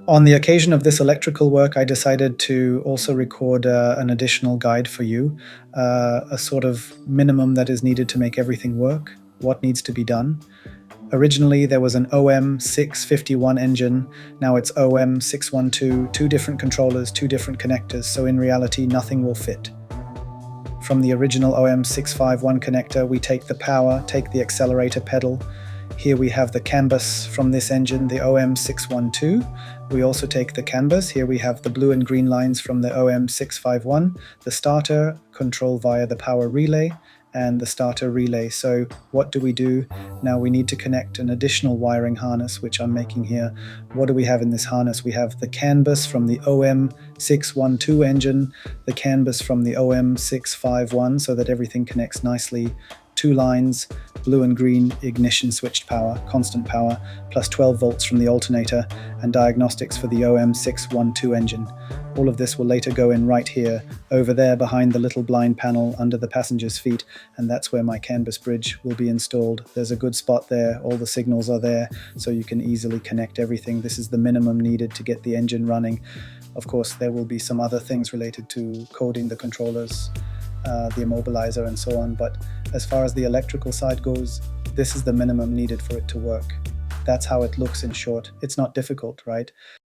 On the occasion of this electrical work, I decided to also record an additional guide for you, a sort of minimum that is needed to make everything work, what needs to be done. Originally, there was an OM651 engine. Now it's OM612, two different controllers, two different connectors, so in reality, nothing will fit. From the original OM651 connector, we take the power, take the accelerator pedal. Here we have the CAN-bus from this engine, the OM612. We also take the CAN-bus. Here we have the blue and green lines from the OM651, the starter, control via the power relay, and the starter relay. So what do we do? Now we need to connect an additional wiring harness, which I'm making here. What do we have in this harness? We have the CAN-bus from the OM612 engine, the CAN-bus from the OM651, so that everything connects nicely. Two lines, blue and green ignition switched power, constant power, plus 12 volts from the alternator, and diagnostics for the OM612 engine. All of this will later go in right here, over there behind the little blind panel under the passenger's feet, and that's where my CanBus-Bridge will be installed. There's a good spot there, all the signals are there, so you can easily connect everything. This is the minimum needed to get the engine running. Of course, there will be some other things related to coding the controllers, the immobilizer and so on, but as far as the electrical side goes, this is the minimum needed for it to work. That's how it looks in short. It's not difficult, right?